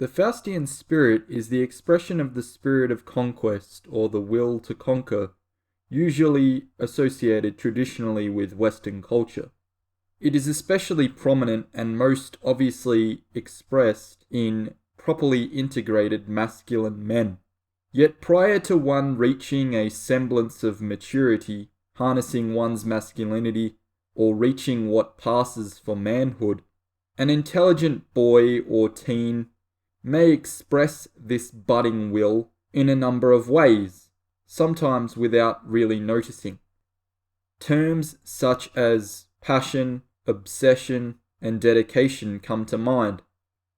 The Faustian spirit is the expression of the spirit of conquest or the will to conquer, usually associated traditionally with Western culture. It is especially prominent and most obviously expressed in properly integrated masculine men. Yet prior to one reaching a semblance of maturity, harnessing one's masculinity, or reaching what passes for manhood, an intelligent boy or teen may express this budding will in a number of ways, sometimes without really noticing. Terms such as passion, obsession, and dedication come to mind,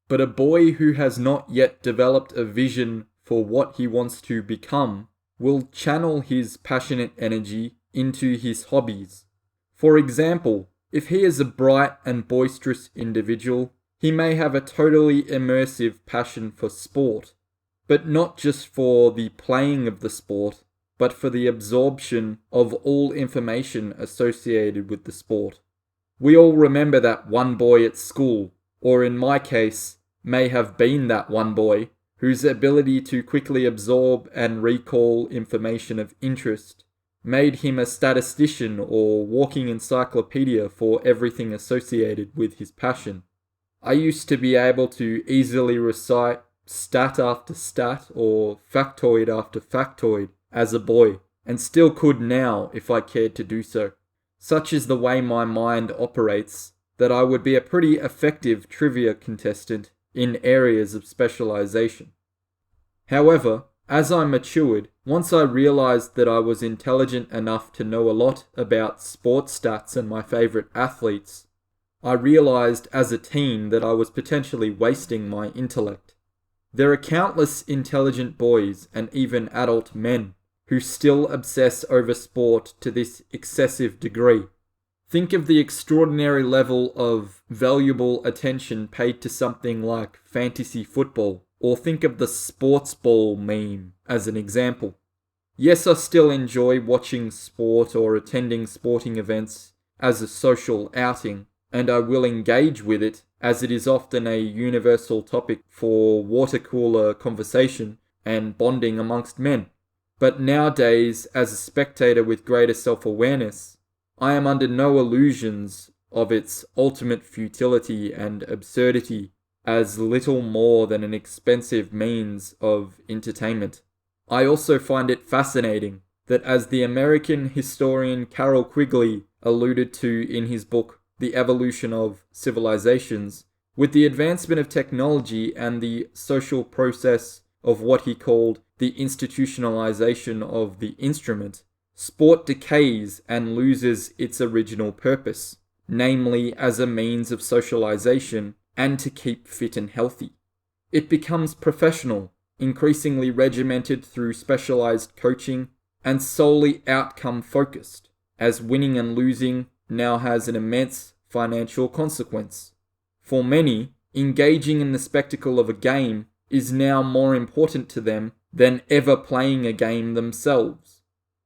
but a boy who has not yet developed a vision for what he wants to become will channel his passionate energy into his hobbies. For example, if he is a bright and boisterous individual, he may have a totally immersive passion for sport, but not just for the playing of the sport, but for the absorption of all information associated with the sport. We all remember that one boy at school, or in my case, may have been that one boy, whose ability to quickly absorb and recall information of interest made him a statistician or walking encyclopedia for everything associated with his passion. I used to be able to easily recite stat after stat or factoid after factoid as a boy, and still could now if I cared to do so. Such is the way my mind operates that I would be a pretty effective trivia contestant in areas of specialization. However, as I matured, once I realized that I was intelligent enough to know a lot about sports stats and my favorite athletes, I realized as a teen that I was potentially wasting my intellect. There are countless intelligent boys and even adult men who still obsess over sport to this excessive degree. Think of the extraordinary level of valuable attention paid to something like fantasy football, or think of the sports ball meme as an example. Yes, I still enjoy watching sport or attending sporting events as a social outing, and I will engage with it as it is often a universal topic for water cooler conversation and bonding amongst men. But nowadays, as a spectator with greater self-awareness, I am under no illusions of its ultimate futility and absurdity as little more than an expensive means of entertainment. I also find it fascinating that, as the American historian Carroll Quigley alluded to in his book The Evolution of Civilizations, with the advancement of technology and the social process of what he called the institutionalization of the instrument, sport decays and loses its original purpose, namely as a means of socialization and to keep fit and healthy. It becomes professional, increasingly regimented through specialized coaching, and solely outcome focused, as winning and losing now has an immense financial consequence. For many, engaging in the spectacle of a game is now more important to them than ever playing a game themselves.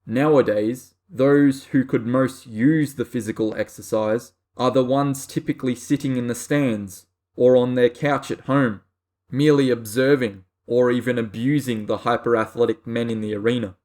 Nowadays, those who could most use the physical exercise are the ones typically sitting in the stands or on their couch at home, merely observing or even abusing the hyper-athletic men in the arena.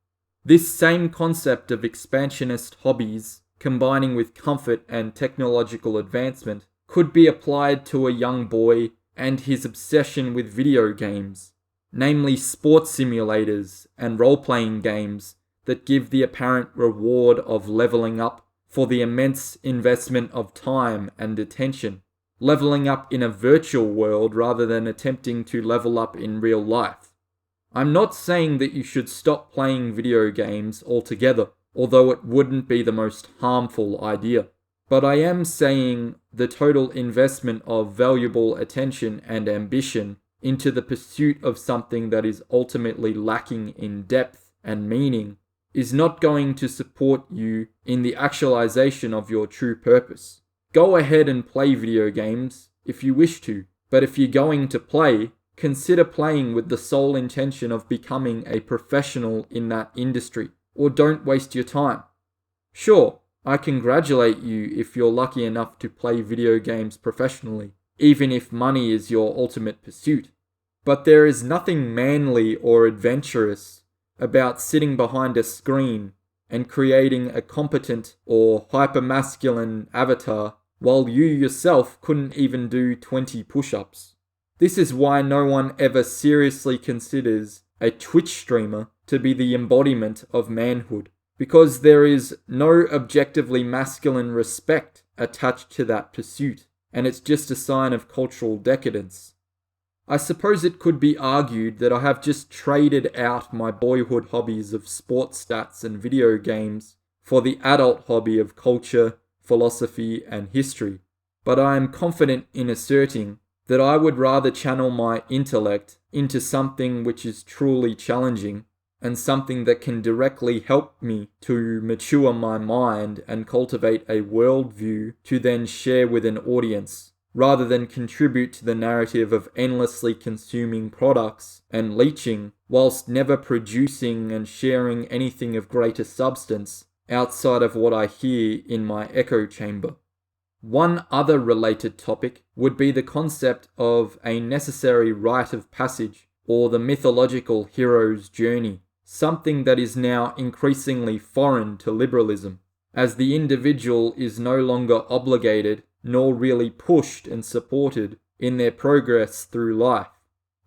This same concept of expansionist hobbies, combining with comfort and technological advancement, could be applied to a young boy and his obsession with video games, namely sports simulators and role-playing games that give the apparent reward of leveling up for the immense investment of time and attention, leveling up in a virtual world rather than attempting to level up in real life. I'm not saying that you should stop playing video games altogether, although it wouldn't be the most harmful idea. But I am saying the total investment of valuable attention and ambition into the pursuit of something that is ultimately lacking in depth and meaning is not going to support you in the actualization of your true purpose. Go ahead and play video games if you wish to, but if you're going to play, consider playing with the sole intention of becoming a professional in that industry, or don't waste your time. Sure, I congratulate you if you're lucky enough to play video games professionally, even if money is your ultimate pursuit. But there is nothing manly or adventurous about sitting behind a screen and creating a competent or hypermasculine avatar while you yourself couldn't even do 20 push-ups. This is why no one ever seriously considers a Twitch streamer to be the embodiment of manhood, because there is no objectively masculine respect attached to that pursuit, and it's just a sign of cultural decadence. I suppose it could be argued that I have just traded out my boyhood hobbies of sports stats and video games for the adult hobby of culture, philosophy, and history, but I am confident in asserting that I would rather channel my intellect into something which is truly challenging and something that can directly help me to mature my mind and cultivate a worldview to then share with an audience, rather than contribute to the narrative of endlessly consuming products and leeching, whilst never producing and sharing anything of greater substance outside of what I hear in my echo chamber. One other related topic would be the concept of a necessary rite of passage, or the mythological hero's journey, something that is now increasingly foreign to liberalism, as the individual is no longer obligated nor really pushed and supported in their progress through life.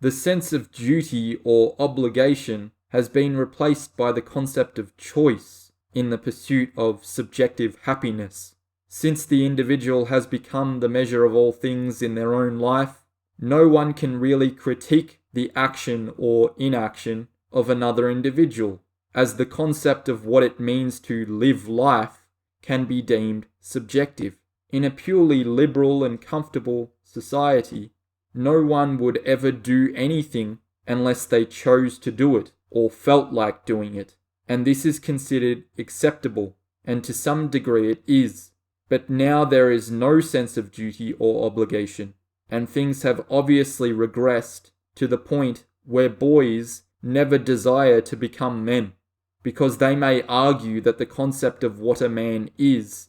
The sense of duty or obligation has been replaced by the concept of choice in the pursuit of subjective happiness. Since the individual has become the measure of all things in their own life, no one can really critique the action or inaction of another individual, as the concept of what it means to live life can be deemed subjective. In a purely liberal and comfortable society, no one would ever do anything unless they chose to do it or felt like doing it, and this is considered acceptable, and to some degree it is. But now there is no sense of duty or obligation, and things have obviously regressed to the point where boys never desire to become men, because they may argue that the concept of what a man is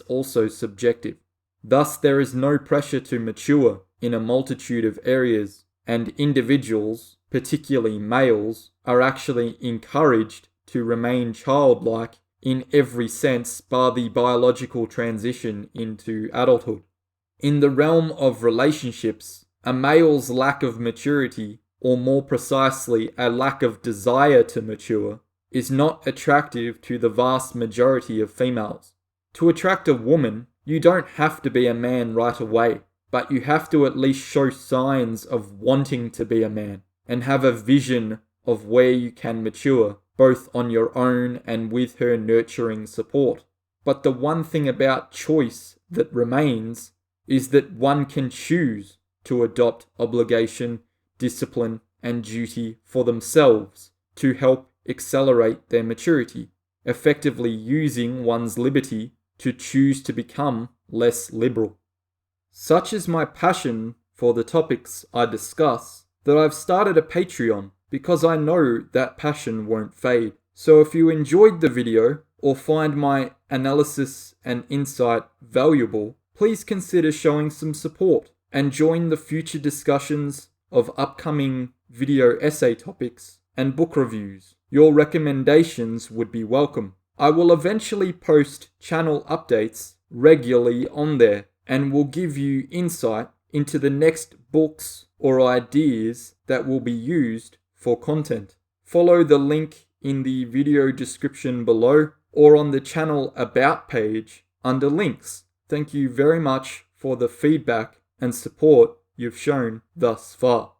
also subjective. Thus, there is no pressure to mature in a multitude of areas, and individuals, particularly males, are actually encouraged to remain childlike in every sense bar the biological transition into adulthood. In the realm of relationships, a male's lack of maturity, or more precisely, a lack of desire to mature, is not attractive to the vast majority of females. To attract a woman, you don't have to be a man right away, but you have to at least show signs of wanting to be a man, and have a vision of where you can mature, both on your own and with her nurturing support. But the one thing about choice that remains is that one can choose to adopt obligation, discipline, and duty for themselves to help accelerate their maturity, effectively using one's liberty to choose to become less liberal. Such is my passion for the topics I discuss that I've started a Patreon, because I know that passion won't fade. So if you enjoyed the video or find my analysis and insight valuable, please consider showing some support and join the future discussions of upcoming video essay topics and book reviews. Your recommendations would be welcome. I will eventually post channel updates regularly on there and will give you insight into the next books or ideas that will be used for content. Follow the link in the video description below or on the channel about page under links. Thank you very much for the feedback and support you've shown thus far.